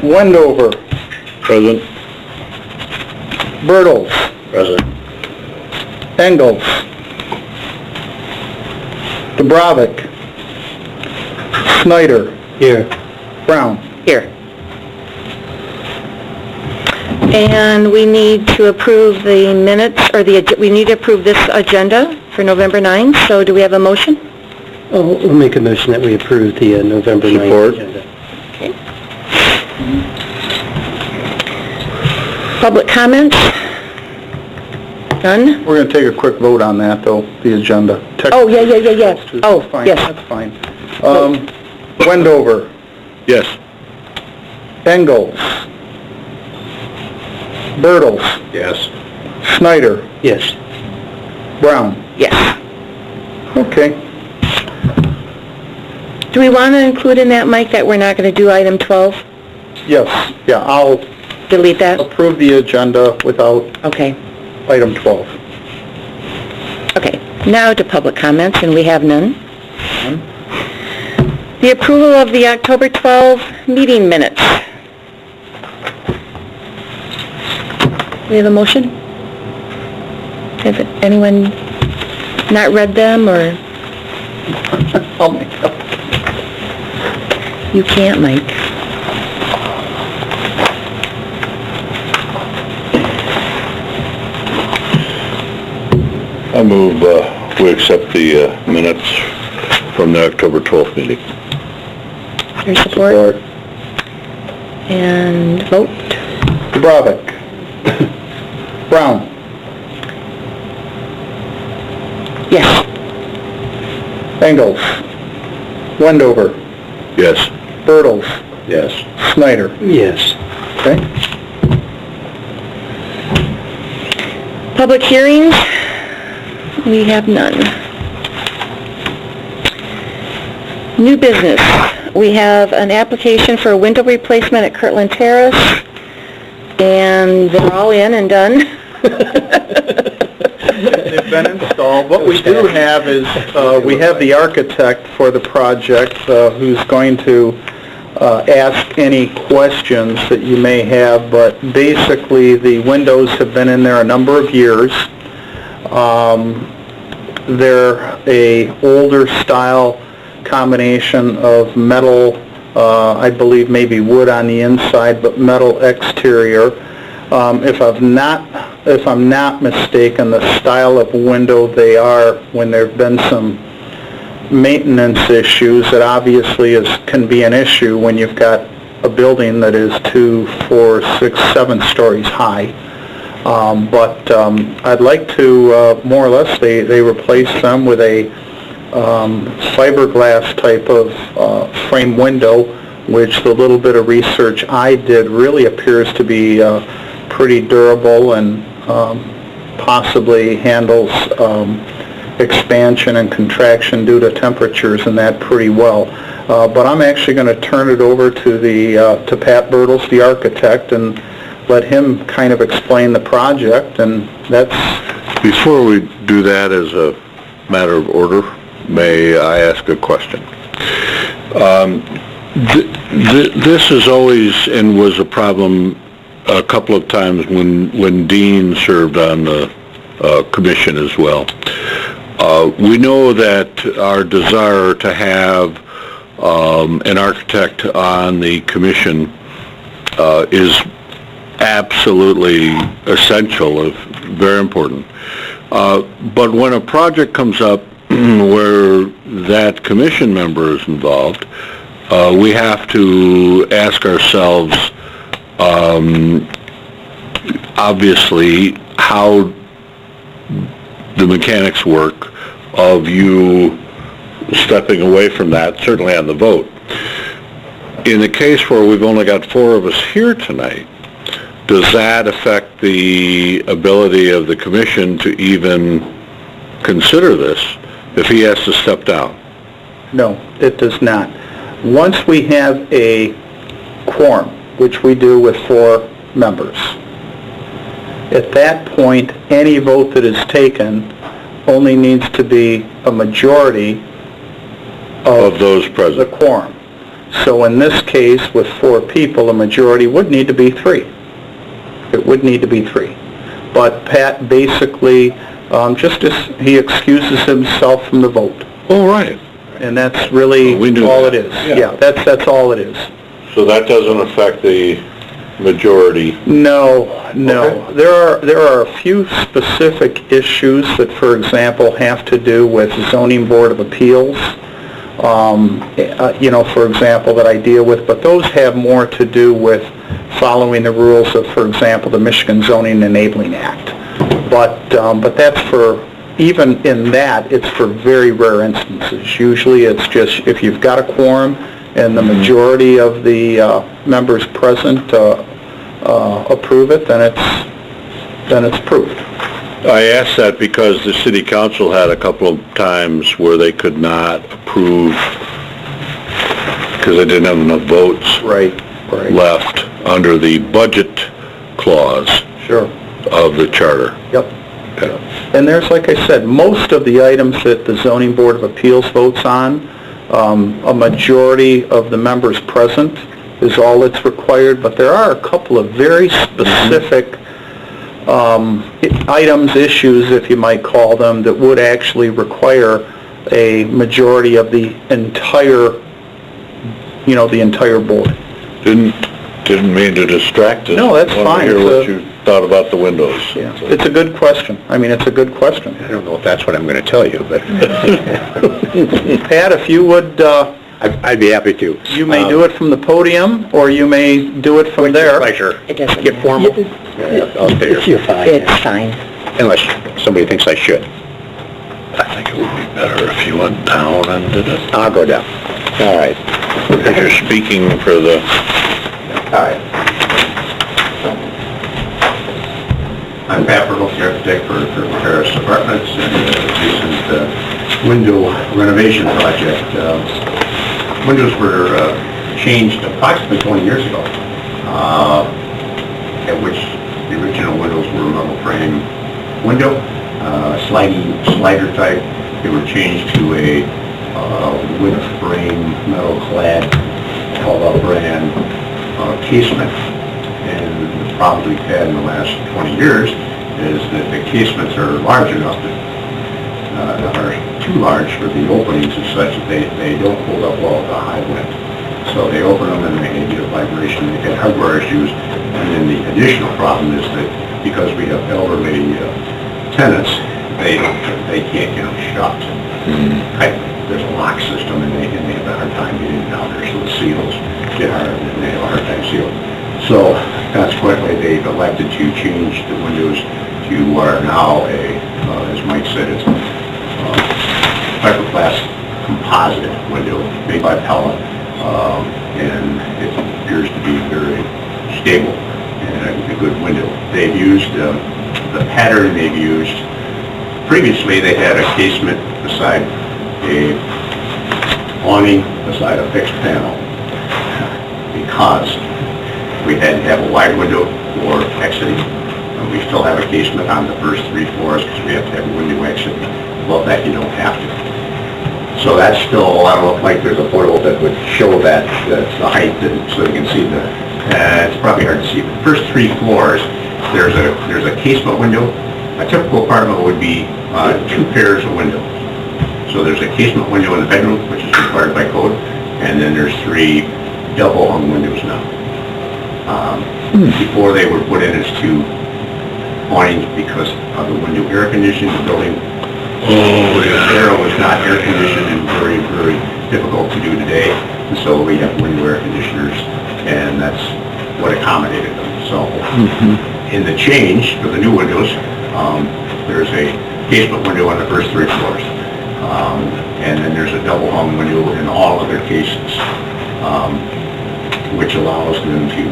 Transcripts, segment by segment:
Wendover. Present. Bertles. Present. Engels. Dubravik. Snyder. Here. Brown. Here. And we need to approve the minutes, or we need to approve this agenda for November 9th, so do we have a motion? We'll make a motion that we approve the November 9th agenda. Okay. Public comments? None? We're going to take a quick vote on that, though, the agenda. Oh, yeah. Oh, Fine, yes. that's fine. Wendover. Yes. Engels. Bertles. Yes. Snyder. Yes. Brown. Yes. Okay. Do we want to include in that, Mike, that we're not going to do item 12? Yes, yeah, I'll Delete that? approve the agenda without Okay. item 12. Okay. Now to public comments, and we have none. The approval of the October 12 meeting minutes. We have a motion? Has anyone not read them, or? I'll make up. You can't, Mike. I move we accept the minutes from the October 12th meeting. Your support? And vote? Dubravik. Brown. Yes. Engels. Wendover. Yes. Bertles. Yes. Snyder. Yes. Okay. Public hearings? We have none. New business. We have an application for a window replacement at Kirtland Terrace, and they're all in and done. They've been installed. What we do have is, we have the architect for the project who's going to ask any questions that you may have, but basically the windows have been in there a number of years. They're a older style combination of metal, I believe maybe wood on the inside, but metal exterior. If I'm not mistaken, the style of window they are, when there have been some maintenance issues, it obviously can be an issue when you've got a building that is 2, 4, 6, 7 stories high. But I'd like to, more or less, they replace them with a fiberglass type of frame window, which the little bit of research I did really appears to be pretty durable and possibly handles expansion and contraction due to temperatures and that pretty well. But I'm actually going to turn it over to to Pat Bertles, the architect, and let him kind of explain the project, and that's... Before we do that, as a matter of order, may I ask a question? This is always and was a problem a couple of times when Dean served on the commission as well. We know that our desire to have an architect on the commission is absolutely essential, very important. But when a project comes up where that commission member is involved, we have to ask ourselves, obviously, how the mechanics work of you stepping away from that, certainly on the vote. In the case where we've only got 4 of us here tonight, does that affect the ability of the commission to even consider this if he has to step down? No, it does not. Once we have a quorum, which we do with 4 members, at that point, any vote that is taken only needs to be a majority of those present. the quorum. So in this case, with 4 people, a majority would need to be 3. It would need to be 3. But Pat basically, he excuses himself from the vote. All right. And that's really We knew all that. it is. Yeah. That's all it is. So that doesn't affect the majority? No. Okay. There are a few specific issues that, for example, have to do with zoning board of appeals. For example, that I deal with, but those have more to do with following the rules of, for example, the Michigan Zoning Enabling Act. But that's for, even in that, it's for very rare instances. Usually it's just if you've got a quorum and the majority of the members present approve it, then it's approved. I asked that because the city council had a couple of times where they could not approve because they didn't have enough votes Right. left under the budget clause Sure. of the charter. Yep. Okay. And there's, like I said, most of the items that the zoning board of appeals votes on, a majority of the members present is all that's required, but there are a couple of very specific items, issues, if you might call them, that would actually require a majority of the entire board. Didn't mean to distract us. No, that's I wanted fine. to hear It's what you thought about the windows. Yeah, it's a good question. I mean, it's a good question. I don't know if that's what I'm going to tell you, but Pat, if you would, I'd be happy to. you may do it from the podium, or you may do it from there. Pleasure. It doesn't Get matter. formal? I'll stay here. You're fine. It's fine. Unless somebody thinks I should. I think it would be better if you went down and did it. I'll go down. All right. Because you're speaking for the... All right. I'm Pat Burgos, the architect for Courthouse Apartments and a recent window renovation project. Windows were changed approximately 20 years ago, at which the original windows were metal frame window, slider type. They were changed to a wood frame, metal clad, called brand casement. And the problem we've had in the last 20 years is that the casements are large enough that are too large for the openings and such that they don't hold up well to high wind. So they open them and they get a vibration, they get hardware issues. And then the additional problem is that because we have elderly tenants, they can't get them shut. There's a lock system and they have a hard time getting down there, so the seals get hard and they have a hard time sealing. So consequently, they've elected to change the windows to what are now as Mike said, it's fiberglass composite window made by Pellet, and it appears to be very stable and a good window. They've used the pattern they've used. Previously, they had a casement beside a awning beside a fixed panel because we had to have a wide window for exiting. We still have a casement on the first 3 floors because we have to have a window exit. Above that, you don't have to. So that's still, I don't know if Mike, there's a photo that would show that, the height, so you can see it's probably hard to see. The first 3 floors, there's a casement window. A typical apartment would be 2 pairs of windows. So there's a casement window in the bedroom, which is required by code, and then there's 3 double hung windows now. Before they were put in as 2 awnings because of the window air conditioning, the building. The air was not air conditioned and very, very difficult to do today. And so we have window air conditioners, and that's what accommodated them. So in the change for the new windows, there's a casement window on the first 3 floors. And then there's a double hung window in all of their cases, which allows them to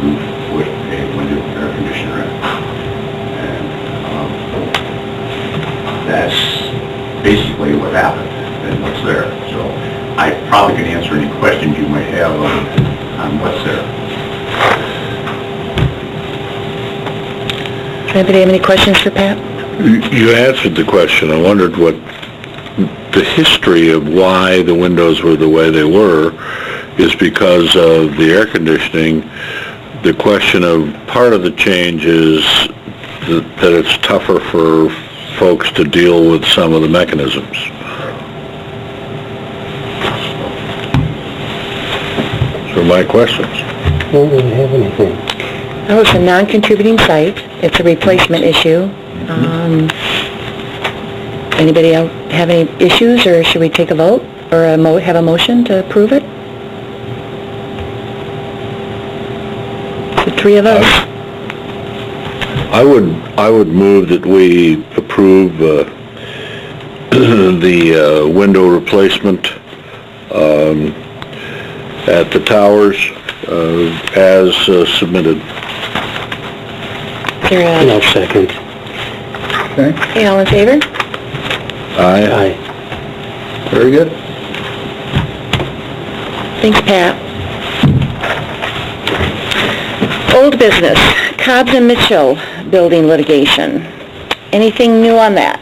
put a window air conditioner in. And that's basically what happened and what's there. So I probably can answer any questions you might have on what's there. Anybody have any questions for Pat? You answered the question. I wondered what the history of why the windows were the way they were, is because of the air conditioning. The question of part of the change is that it's tougher for folks to deal with some of the mechanisms. So my questions. I don't really have anything. Well, it's a non-contributing site. It's a replacement issue. Anybody else have any issues, or should we take a vote, or have a motion to approve it? The three of us. I would move that we approve the window replacement at the towers as submitted. Is there And I'll second. okay, all in favor? Aye. Aye. Very good. Thanks, Pat. Old business, Cobbs and Mitchell building litigation. Anything new on that?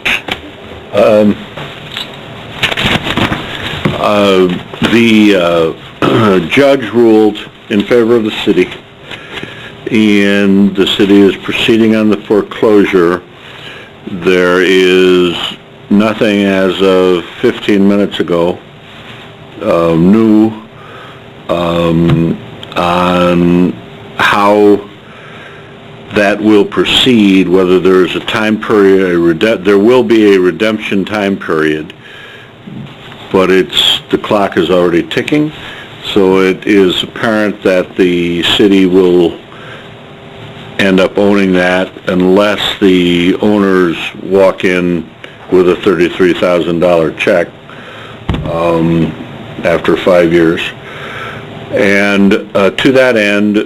The judge ruled in favor of the city, and the city is proceeding on the foreclosure. There is nothing as of 15 minutes ago new on how that will proceed, whether there is a time period, there will be a redemption time period, but the clock is already ticking, so it is apparent that the city will end up owning that unless the owners walk in with a $33,000 check after 5 years. And to that end,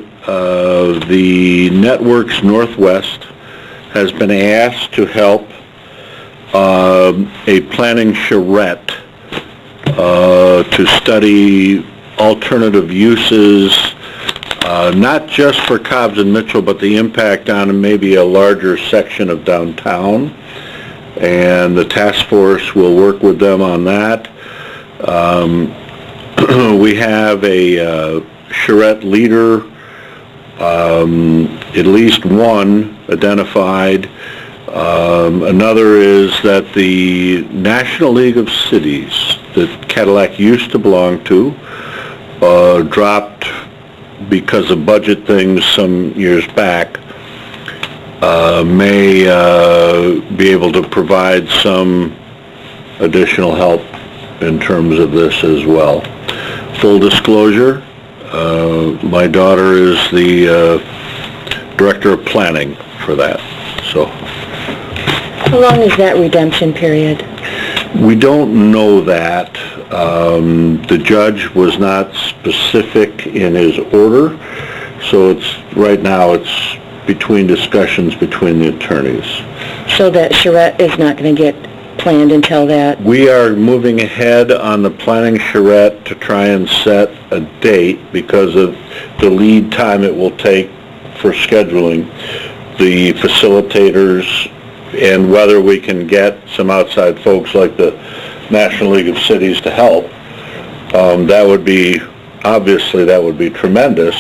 the Networks Northwest has been asked to help a planning charrette to study alternative uses, not just for Cobbs and Mitchell, but the impact on maybe a larger section of downtown. And the task force will work with them on that. We have a charrette leader, at least one identified. Another is that the National League of Cities that Cadillac used to belong to dropped because of budget things some years back, may be able to provide some additional help in terms of this as well. Full disclosure, my daughter is the director of planning for that, so. How long is that redemption period? We don't know that. The judge was not specific in his order, so right now it's between discussions between the attorneys. So that charrette is not going to get planned until that? We are moving ahead on the planning charrette to try and set a date because of the lead time it will take for scheduling the facilitators and whether we can get some outside folks like the National League of Cities to help. That would be, obviously, that would be tremendous.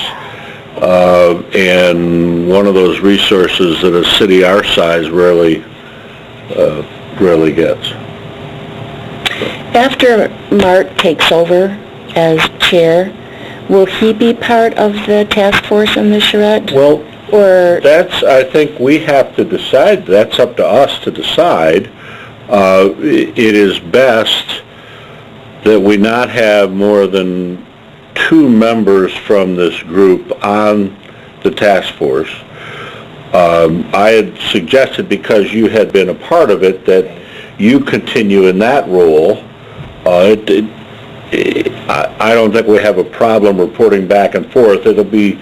And one of those resources that a city our size rarely gets. After Mark takes over as chair, will he be part of the task force in the charrette? Well, or that's, I think we have to decide. That's up to us to decide. It is best that we not have more than 2 members from this group on the task force. I had suggested, because you had been a part of it, that you continue in that role. I don't think we have a problem reporting back and forth. It'll be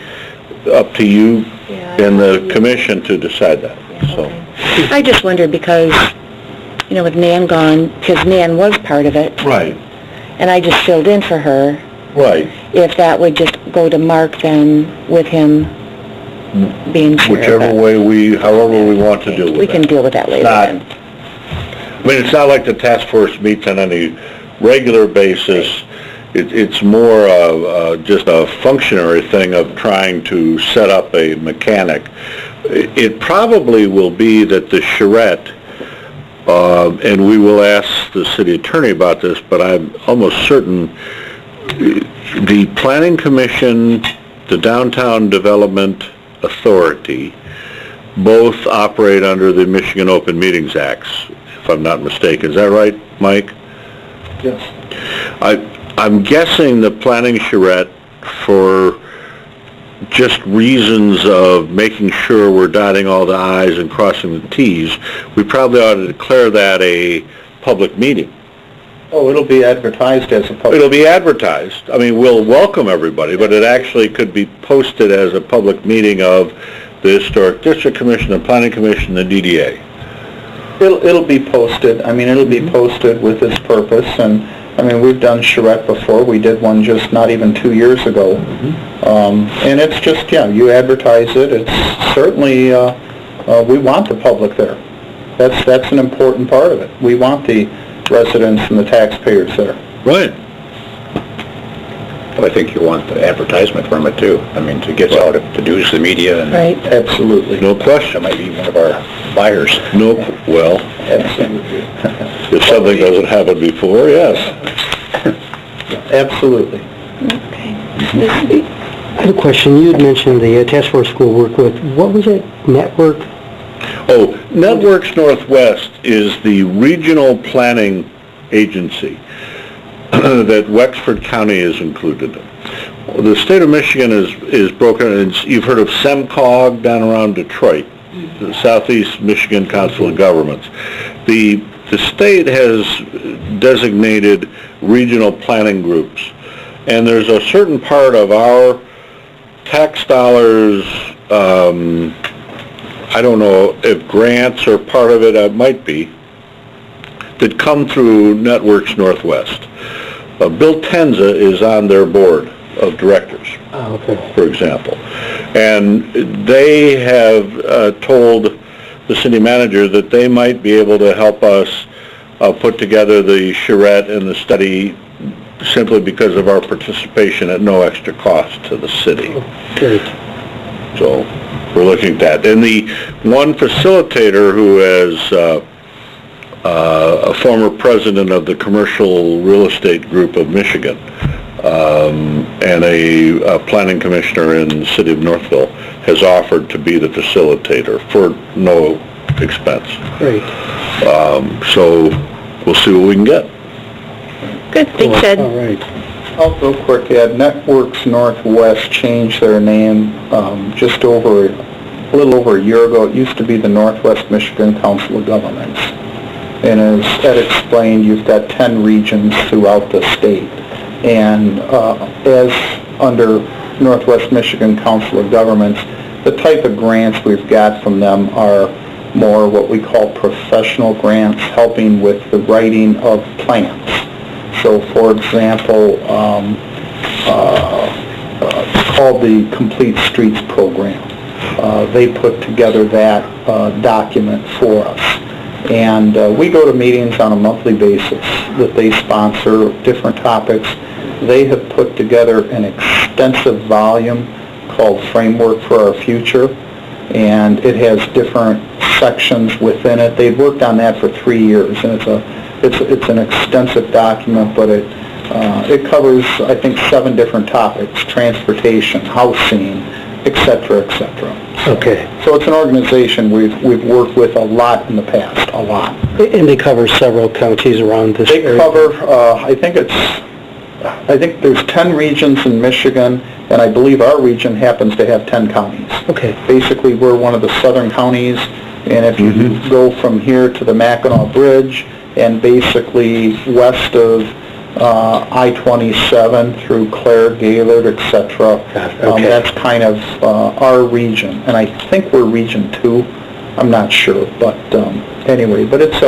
up to you and the commission to decide that. So I just wondered because, you know, with Nan gone, because Nan was part of it, right, and I just filled in for her. right. If that would just go to Mark then, with him being chair. Whichever way however we want to deal with it. We can deal with that later then. I mean, it's not like the task force meets on any regular basis. It's more just a functionary thing of trying to set up a mechanic. It probably will be that the charrette, and we will ask the city attorney about this, but I'm almost certain the Planning Commission, the Downtown Development Authority, both operate under the Michigan Open Meetings Acts, if I'm not mistaken. Is that right, Mike? Yes. I'm guessing the planning charrette, for just reasons of making sure we're dotting all the i's and crossing the t's, we probably ought to declare that a public meeting. Oh, it'll be advertised as a public... It'll be advertised. I mean, we'll welcome everybody, but it actually could be posted as a public meeting of the Historic District Commission, the Planning Commission, the DDA. It'll be posted. I mean, it'll be posted with this purpose, and I mean, we've done charrette before. We did one just not even 2 years ago. And it's just, yeah, you advertise it. It's certainly, we want the public there. That's an important part of it. We want the residents and the taxpayers there. Right. But I think you want the advertisement from it too. I mean, to get out to news the media, and Right. Absolutely. No that question. might be one of our buyers. No, well, Absolutely. if something doesn't happen before, yes. Absolutely. Okay. I have a question. You had mentioned the task force we'll work with. What was it? Network? Oh, Networks Northwest is the regional planning agency that Wexford County is included in. The state of Michigan is broken, and you've heard of SEMCOG down around Detroit, the Southeast Michigan Council of Governments. The state has designated regional planning groups, and there's a certain part of our tax dollars, I don't know if grants are part of it, it might be, that come through Networks Northwest. Bill Tenza is on their board of directors, for example. And they have told the city manager that they might be able to help us put together the charrette and the study simply because of our participation at no extra cost to the city. Great. So we're looking at that. And the one facilitator who is a former president of the Commercial Real Estate Group of Michigan, and a planning commissioner in the city of Northville, has offered to be the facilitator for no expense. Great. So we'll see what we can get. Good, thanks, Ed. All right. I'll real quick add, Networks Northwest changed their name just a little over a year ago. It used to be the Northwest Michigan Council of Governments. And as Ed explained, you've got 10 regions throughout the state. And as under Northwest Michigan Council of Governments, the type of grants we've got from them are more what we call professional grants, helping with the writing of plans. So, for example, it's called the Complete Streets Program. They put together that document for us. And we go to meetings on a monthly basis that they sponsor, different topics. They have put together an extensive volume called Framework for Our Future, and it has different sections within it. They've worked on that for 3 years, and it's an extensive document, but it covers, I think, 7 different topics: transportation, housing, etc., etc. Okay. So it's an organization we've worked with a lot in the past, a lot. And they cover several counties around this They area? cover, I think there's 10 regions in Michigan, and I believe our region happens to have 10 counties. Okay. Basically, we're one of the southern counties, and if you go from here to the Mackinac Bridge, and basically west of I-27 through Clare, Gaylord, etc. Okay. That's kind of our region, and I think we're Region 2. I'm not sure, but anyway, but it's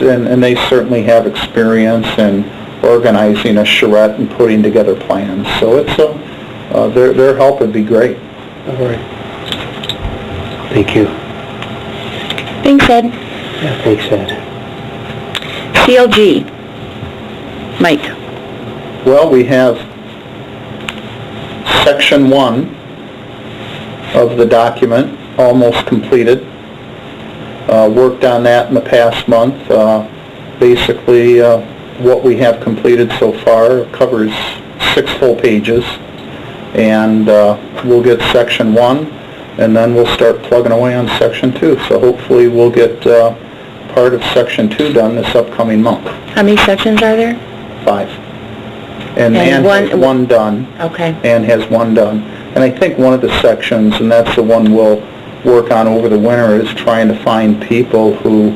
and they certainly have experience in organizing a charrette and putting together plans. So it's their help would be great. All right. Thank you. Thanks, Ed. Yeah, thanks, Ed. CLG. Mike. Well, we have section 1 of the document almost completed. Worked on that in the past month. Basically, what we have completed so far covers 6 full pages, and we'll get section 1, and then we'll start plugging away on section 2. So hopefully we'll get part of section 2 done this upcoming month. How many sections are there? 5. And Ann has 1 done. Okay. Ann has 1 done. And I think one of the sections, and that's the one we'll work on over the winter, is trying to find people who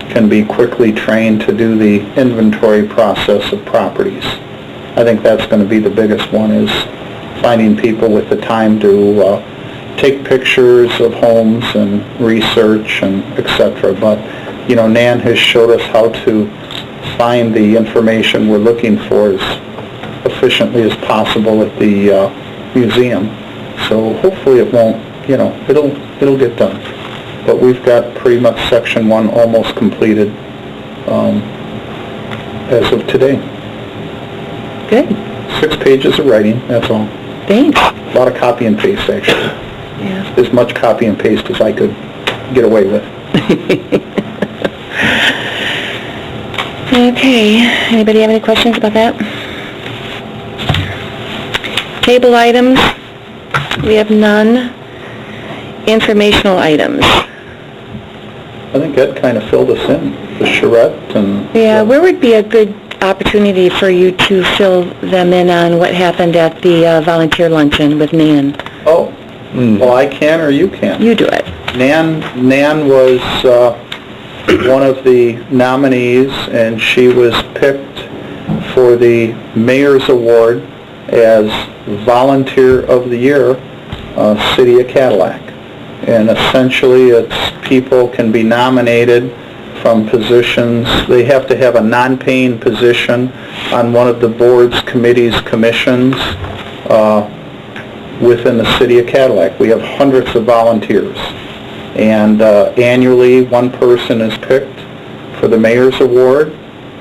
can be quickly trained to do the inventory process of properties. I think that's going to be the biggest one, is finding people with the time to take pictures of homes and research and et cetera. But, you know, Nan has showed us how to find the information we're looking for as efficiently as possible at the museum. So hopefully it won't, you know, it'll get done. But we've got pretty much section 1 almost completed as of today. Good. 6 pages of writing, that's all. Thanks. A lot of copy and paste, actually. Yeah. As much copy and paste as I could get away with. Okay. Anybody have any questions about that? Table items, we have none. Informational items. I think Ed kind of filled us in, the charrette and... Yeah, where would be a good opportunity for you to fill them in on what happened at the volunteer luncheon with Nan? Oh, well, I can or you can. You do it. Nan was one of the nominees, and she was picked for the Mayor's Award as Volunteer of the Year, City of Cadillac. And essentially, it's people can be nominated from positions. They have to have a non-paying position on one of the boards, committees, commissions within the City of Cadillac. We have hundreds of volunteers. And annually, one person is picked for the Mayor's Award.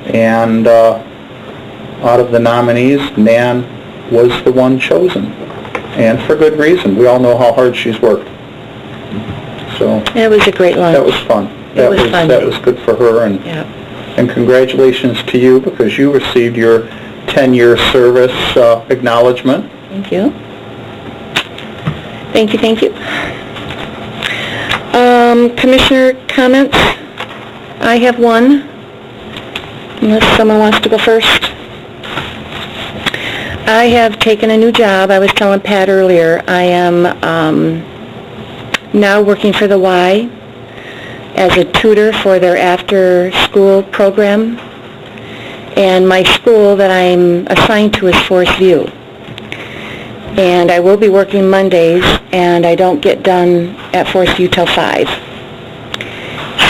And out of the nominees, Nan was the one chosen. And for good reason. We all know how hard she's worked. So It was a great lunch. that was fun. It was fun. That was good for her, and Yeah. and congratulations to you, because you received your 10-year service acknowledgement. Thank you. Thank you, thank you. Commissioner comments? I have one, unless someone wants to go first. I have taken a new job. I was telling Pat earlier, I am now working for the Y as a tutor for their after-school program. And my school that I'm assigned to is Forest View. And I will be working Mondays, and I don't get done at Forest View till 5.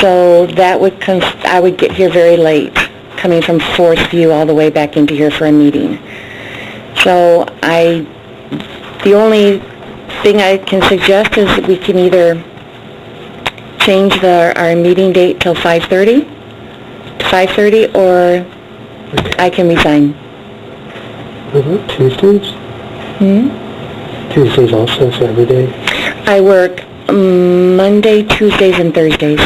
So that would I would get here very late, coming from Forest View all the way back into here for a meeting. So the only thing I can suggest is that we can either change our meeting date till 5:30 to 5:30, or I can resign. What about Tuesdays? Tuesdays also, so every day? I work Monday, Tuesdays, and Thursdays.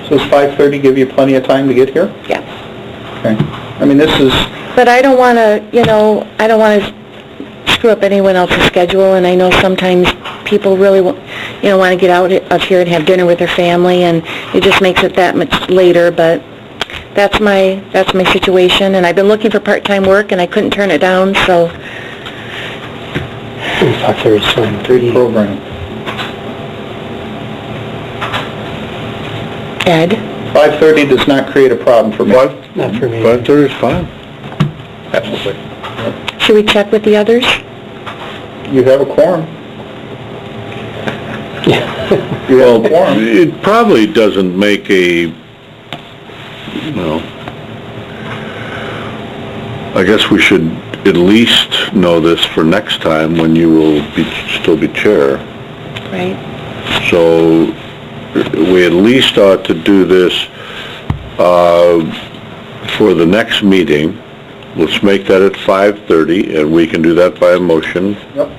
So does 5:30 give you plenty of time to get here? Yeah. Okay. I mean, this is... But I don't want to, I don't want to screw up anyone else's schedule, and I know sometimes people really, want to get out of here and have dinner with their family, and it just makes it that much later, but that's my situation, and I've been looking for part-time work, and I couldn't turn it down, so... 5:30 is fine. Great program. Ed? 5:30 does not create a problem for me. Not for me. 5:30 is fine. Absolutely. Should we check with the others? You have a quorum. You have a quorum. It probably doesn't make I guess we should at least know this for next time, when you will still be chair. Right. So we at least ought to do this for the next meeting, let's make that at 5:30, and we can do that by a motion. Yep.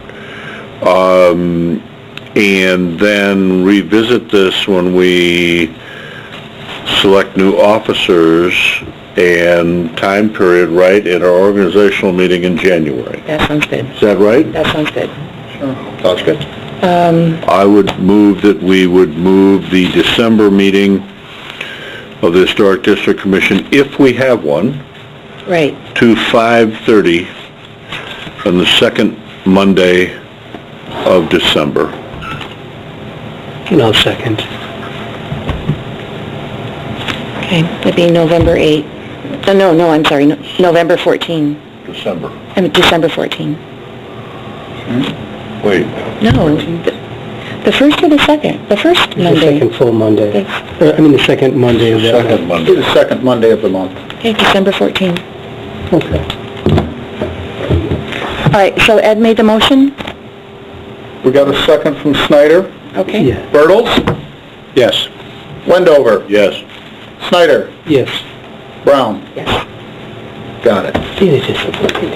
And then revisit this when we select new officers and time period, right, in our organizational meeting in January. That sounds good. Is that right? That sounds good. Sounds good. I would move that we would move the December meeting of the Historic District Commission, if we have one, Right. to 5:30 on the second Monday of December. And I'll second. Okay, that'd be November 8th. No, I'm sorry, November 14. December. December 14. Wait. No, the first or the second? The first The Monday. second full Monday. The second Monday of that Second month. Monday. The second Monday of the month. Okay, December 14. Okay. All right, so Ed made the motion? We got a second from Snyder. Okay. Yeah. Bertles? Yes. Wendover? Yes. Snyder? Yes. Brown? Yes. Got it. See, it's just a fucking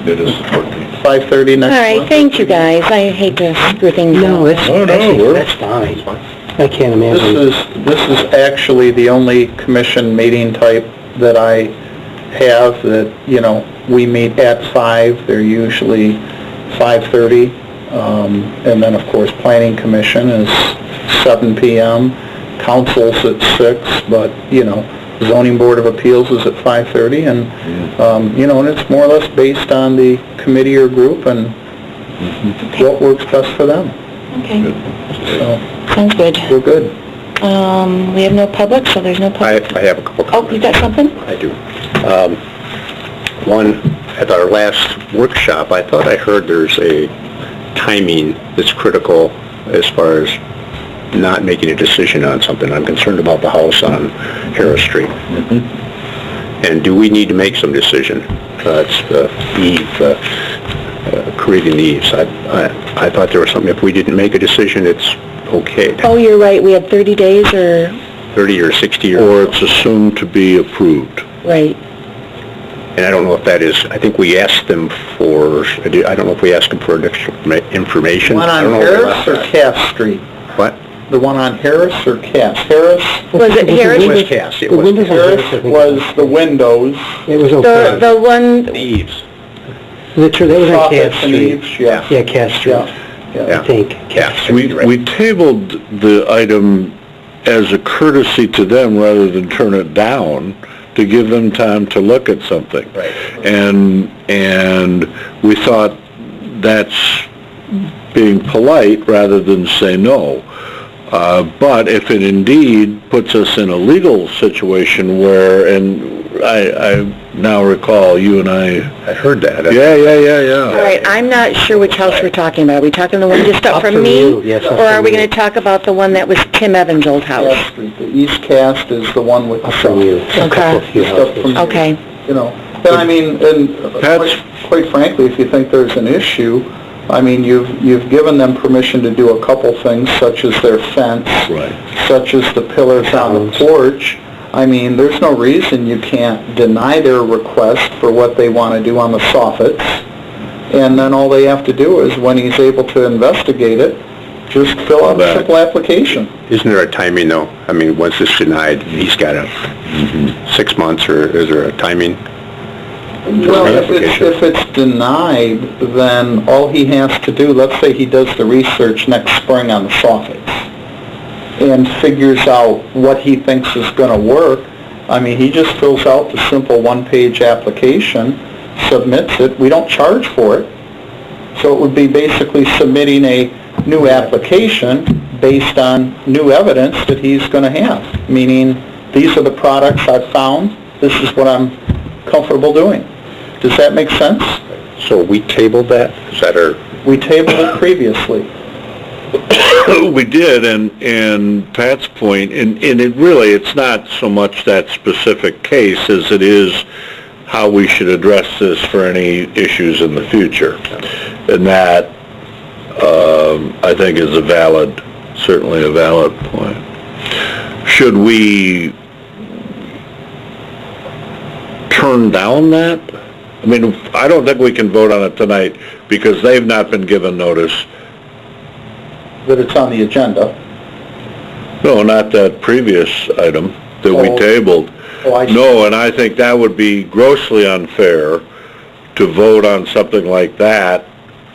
It is the 14th. 5:30 next All month? right, thank you, guys. I hate to screw things up. No, that's, No, that's fine. I can't imagine. This is actually the only commission meeting type that I have that, you know, we meet at 5, they're usually 5:30. And then, of course, Planning Commission is 7 p.m., Council's at 6, but, you know, Zoning Board of Appeals is at 5:30, and, you know, and it's more or less based on the committee or group and what works best for them. Okay, So, sounds good. we're good. We have no public, so there's no public. I have a couple Oh, comments. you got something? I do. One, at our last workshop, I thought I heard there's a timing that's critical as far as not making a decision on something. I'm concerned about the house on Harris Street. And do we need to make some decision? It's the eve, creating the eaves. I thought there was something, if we didn't make a decision, it's okay. Oh, you're right, we had 30 days or, 30 or 60 Or or... it's assumed to be approved. right. And I don't know if that is, I think we asked them for, I don't know if we asked them for extra information. One I on don't know if we Harris left or that. Cass Street? What? The one on Harris or Cass? Harris? Was it Harris? It was Cass, it The was windows on Harris Harris, I think. was the windows, It was okay. The one, the eaves. That was on Cass soffits and Street. eaves, yeah. Yeah, Cass Street. Yeah. I think. Cass. We tabled the item as a courtesy to them rather than turn it down, to give them time to look at something. Right. And we thought that's being polite rather than say no. But if it indeed puts us in a legal situation where, and I now recall you and I heard that. all right, I'm not sure which house we're talking about. Are we talking the one just up Up from from me? you, yes, up Or are from we you. going to talk about the one that was Tim Evans' old house? Cass Street. The East Cast is the one with the Up from you. soffit. A couple of few Just up from houses. you. Okay, You know, and I mean, and Pat's- quite frankly, if you think there's an issue, I mean, you've given them permission to do a couple things, such as their fence, Right. such as the pillars on the porch. I mean, there's no reason you can't deny their request for what they want to do on the soffits, and then all they have to do is, when he's able to investigate it, just fill out a Back. simple application. Isn't there a timing though? I mean, once it's denied, he's got a 6 months, or is there a timing? Well, if it's denied, then all he has to do, let's say he does the research next spring on the soffits, and figures out what he thinks is going to work. I mean, he just fills out the simple one-page application, submits it. We don't charge for it. So it would be basically submitting a new application based on new evidence that he's going to have, meaning, these are the products I've found, this is what I'm comfortable doing. Does that make sense? So we tabled that? Is that our... We tabled it previously. We did, and Pat's point, and it really, it's not so much that specific case as it is how we should address this for any issues in the future. And that, I think, is certainly a valid point. Should we turn down that I mean, I don't think we can vote on it tonight because they've not been given notice. That it's on the agenda. No, not that previous item that we Oh. tabled. Oh, I see. No, and I think that would be grossly unfair to vote on something like that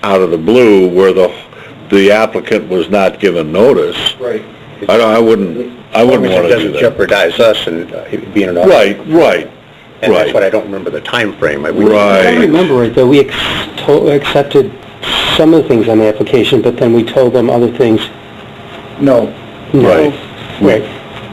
out of the blue where the applicant was not given notice. Right. I wouldn't want to It do doesn't that. jeopardize us and being an... Right, right, And that's right. what I don't remember the time frame. If I remember right, though, we accepted some of the things on the application, but then we told them other things. No. Right. Right.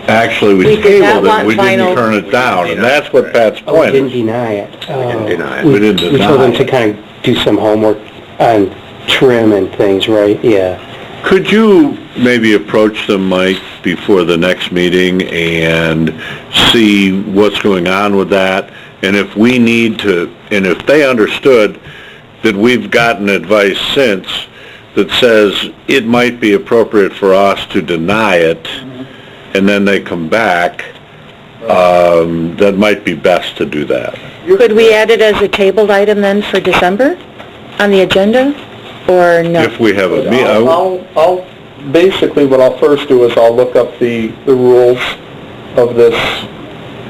Actually, we We did not tabled it, want we final- didn't turn it down, and that's what Pat's Oh, we point didn't is. deny it. didn't deny it. We didn't We told them deny to it. kind of do some homework on trim and things, right? Yeah. Could you maybe approach them, Mike, before the next meeting and see what's going on with that? And if we need to, and if they understood that we've gotten advice since that says it might be appropriate for us to deny it, and then they come back, that might be best to do that. Could we add it as a tabled item then for December on the agenda, or no? If we have a meeting, I'll basically, what I'll first do is I'll look up the rules of this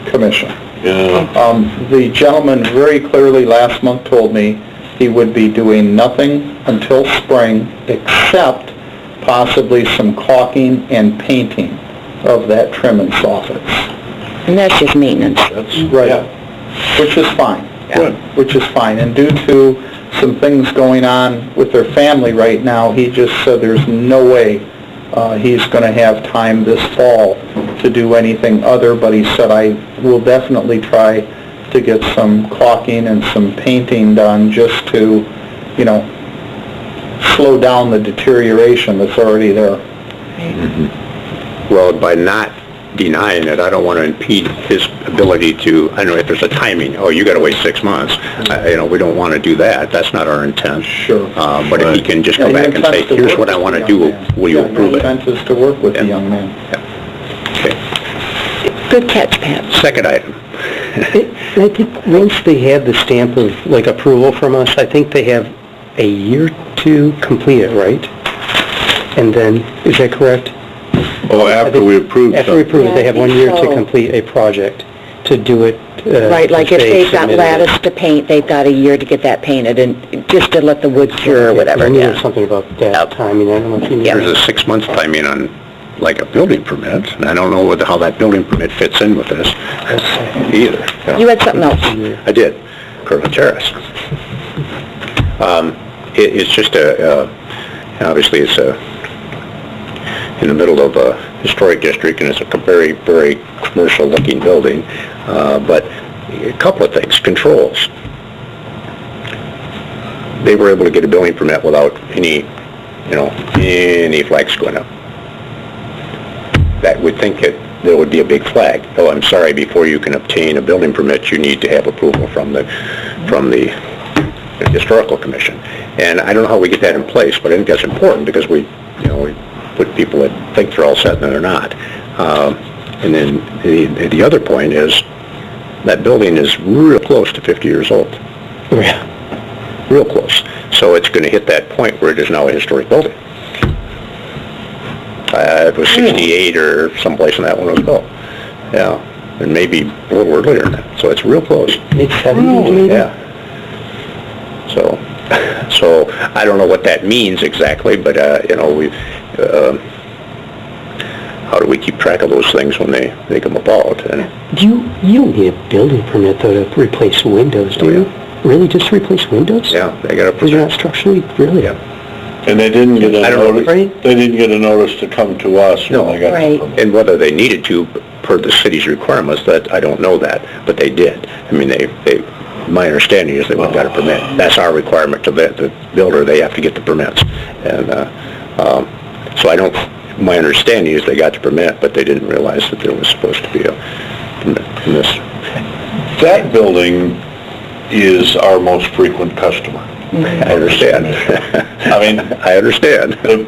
commission. The gentleman very clearly last month told me he would be doing nothing until spring except possibly some caulking and painting of that trim and soffits. And that's just maintenance. Right. Which is fine. Good. Which is fine. And due to some things going on with their family right now, he just said there's no way he's going to have time this fall to do anything other, but he said, I will definitely try to get some caulking and some painting done just to, you know, slow down the deterioration that's already there. Well, by not denying it, I don't want to impede his ability to, I don't know if there's a timing, oh, you got to wait 6 months. We don't want to do that. That's not our intent. Sure. But if he can just come back and say, here's what I want to do, will you approve The it? intent is to work with the young man. Okay. Good catch, Pat. Second item. I think once they have the stamp of, like, approval from us, I think they have a year to complete it, right? And then, is that correct? oh, after we approve After we something. approve it, they have 1 year to So- complete a project, to do it. Right, like if they've got submitted it. lattice to paint, they've got a year to get that painted, and just to let the wood cure or whatever, I knew there yeah. was something about that timing, I don't know if you knew. Yeah. There's a 6-month timing on, like, a building permit, and I don't know how that building permit fits in with this either. You had something else? I did, Courthouse Terrace. It's just obviously it's in the middle of a historic district, and it's a very, very commercial-looking building, but a couple of things, controls. They were able to get a building permit without any flags going up. That would think there would be a big flag. Oh, I'm sorry, before you can obtain a building permit, you need to have approval from the Historical Commission. And I don't know how we get that in place, but I think that's important because we put people that think they're all set and they're not. And then the other point is that building is real close to 50 years old. Yeah. Real close. So it's going to hit that point where it is now a historic building. It was 68 or someplace in that one was built. Yeah, and maybe a little earlier than that. So it's real close. Mid-70s, maybe? Yeah. So I don't know what that means exactly, but how do we keep track of those things when they come about? And You don't need a building permit, though, to replace windows, do you? Really, just to replace windows? yeah, they got to. Because you're not structurally, really? Yeah. And they didn't get a I don't know, notice, right? they didn't get a notice to come to us when No. they got Right. the permit. And whether they needed to per the city's requirements, that I don't know that, but they did. I mean, my understanding is they went and got a permit. That's our requirement to the builder, they have to get the permits. And so my understanding is they got the permit, but they didn't realize that there was supposed to be a permit from this. That building is our most frequent customer. I understand. I mean, I understand. the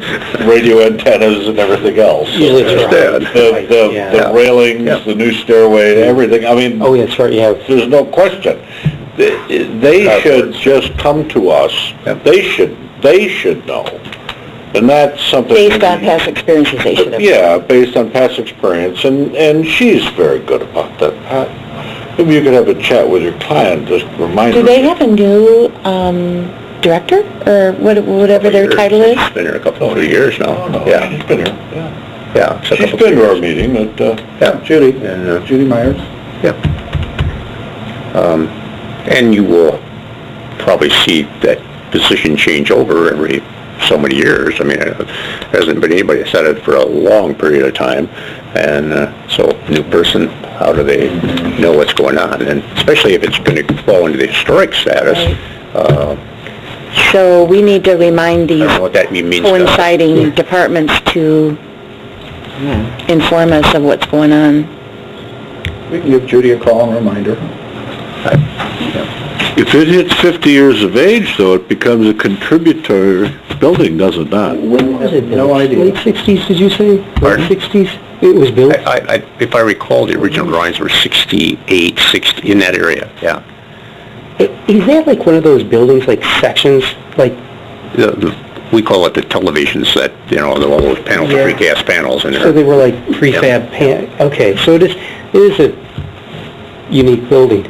radio antennas and everything else. Usually it's Understand. The railings, Yeah. the new stairway, everything, I mean, Oh, yeah, that's right, yeah. there's no question. They should just come to us. They should know. And that's something... Based on past experiences, they should have. Yeah, based on past experience, and she's very good about that, Pat. Maybe you could have a chat with your client, just remind her. Do they have a new director, or whatever their title is? She's been here a couple of years now. No, Yeah, she's been here, yeah. yeah. it's a She's couple been of to our years. meeting, but, Yeah, Judy, and, Judy Myers. yeah. And you will probably see that position change over every so many years. I mean, there hasn't been anybody that said it for a long period of time. And so, new person, how do they know what's going on? And especially if it's going to fall into the historic status, So we need to remind I these don't know what that means to us. coinciding departments to inform us of what's going on. We can give Judy a call and remind her. if it hits 50 years of age, though, it becomes a contributory building, does it not? When was it built? No idea. Late 60s, did you say? Pardon? Late 60s? It was built? If I recall, the original drawings were 68, 60, in that area, yeah. Is that like one of those buildings, like sections, like... We call it the television set, you know, all those panels, the precast panels in there. So they were like prefab okay, so it is a unique building.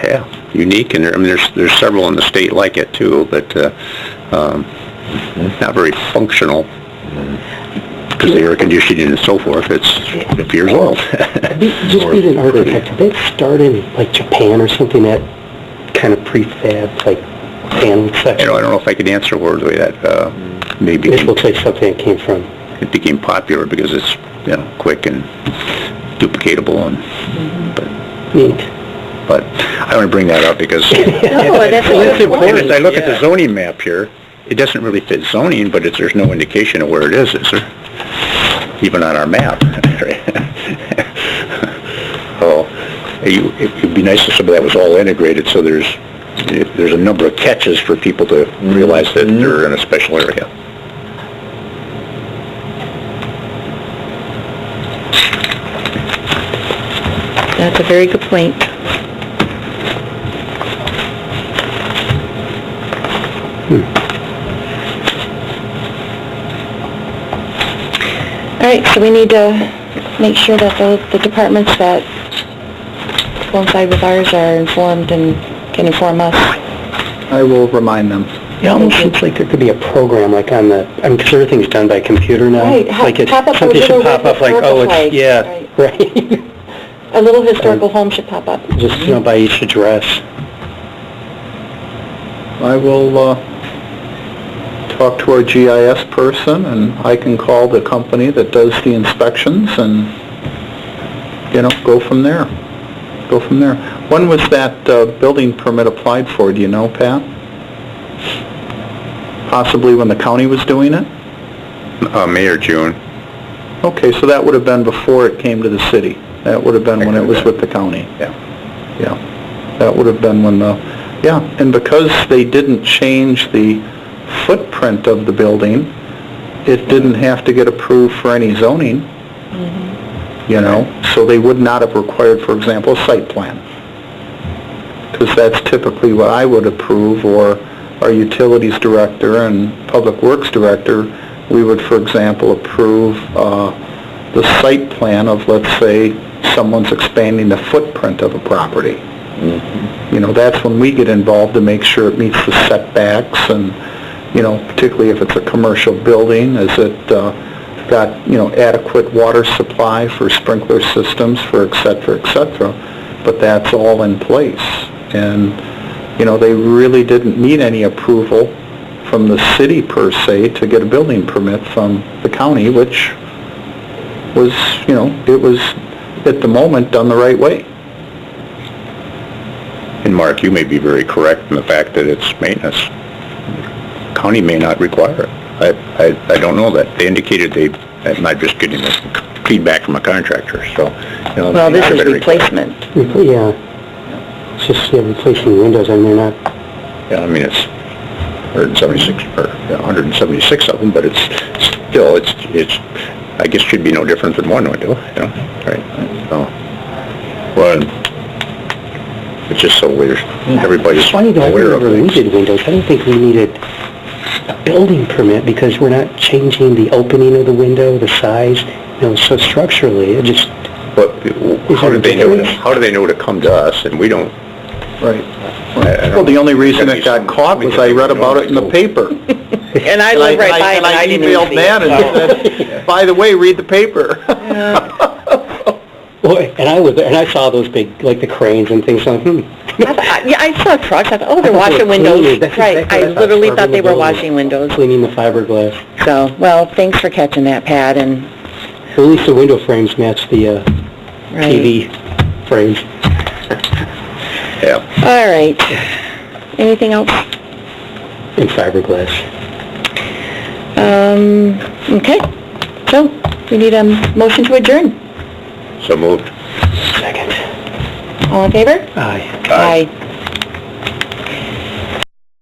Yeah, unique, and there's several in the state like it too, but not very functional because the air conditioning and so forth. It's 50 years old. Just being an architect, did that start in like Japan or something, that kind of prefab, like panel section? I don't know if I could answer the way that maybe This looks like something that came from... it became popular because it's, you know, quick and duplicatable, and Neat. but I want to bring that up because That's important. as I look at the zoning map here, it doesn't really fit zoning, but there's no indication of where it is there? Even on our map. So it'd be nice if some of that was all integrated, so there's a number of catches for people to realize that they're in a special area. That's a very good point. All right, so we need to make sure that the departments that coincide with ours are informed and can inform us. I will remind them. It almost looks like there could be a program, like on the... I mean, because everything's done by computer now. Right, Like pop up a something should little pop up like, historical oh, flag. it's... Yeah, right. A little historical home should pop up. Just, you know, by each address. I will talk to our GIS person, and I can call the company that does the inspections and, you know, go from there. Go from there. When was that building permit applied for, do you know, Pat? Possibly when the county was doing it? May or June. Okay, so that would have been before it came to the city. That would have been when it was with the county. Yeah. Yeah. That would have been when the... Yeah, and because they didn't change the footprint of the building, it didn't have to get approved for any zoning, you know, so they would not have required, for example, a site plan. Because that's typically what I would approve, or our utilities director and public works director, we would, for example, approve the site plan of, let's say, someone's expanding the footprint of a property. You know, that's when we get involved to make sure it meets the setbacks, and, you know, particularly if it's a commercial building, is it got, you know, adequate water supply for sprinkler systems, for et cetera, but that's all in place. And, you know, they really didn't need any approval from the city per se to get a building permit from the county, which was, you know, it was at the moment done the right way. And Mark, you may be very correct in the fact that it's maintenance. County may not require it. I don't know that. They indicated I'm not just getting this feedback from a contractor, so, you know. Well, this they is might have required it. replacement. Yeah. It's just, yeah, replacing windows, and they're not... Yeah, I mean, it's 176 of them, but it's still, I guess should be no different than one window, you know, right? So, Well, It's just so weird. Everybody's It's funny though, I aware of remember we things. did windows, I don't think we needed a building permit because we're not changing the opening of the window, the size, so structurally, it just, But how there do a they know, difference? how do they know to come to us and we don't? Right. I Well, the only reason Gotta it be got some- caught was I read about it in the paper. And I live right by it, And and I didn't even emailed see Matt it. and said, by the way, read the paper. boy, and I was there, and I saw those big, like the cranes and things, like, Yeah, I saw trucks, I thought, oh, they're I thought they washing were windows. cleaning. That's Right, exactly I what I thought, literally thought scrubbing they the were building. washing windows. cleaning the fiberglass. So, well, thanks for catching that, Pat, and, At least the window frames match the right. TV frames. Yeah. All right. Anything else? In fiberglass. Okay. So, we need a motion to adjourn. So moved. Second. All in favor? Aye. Aye.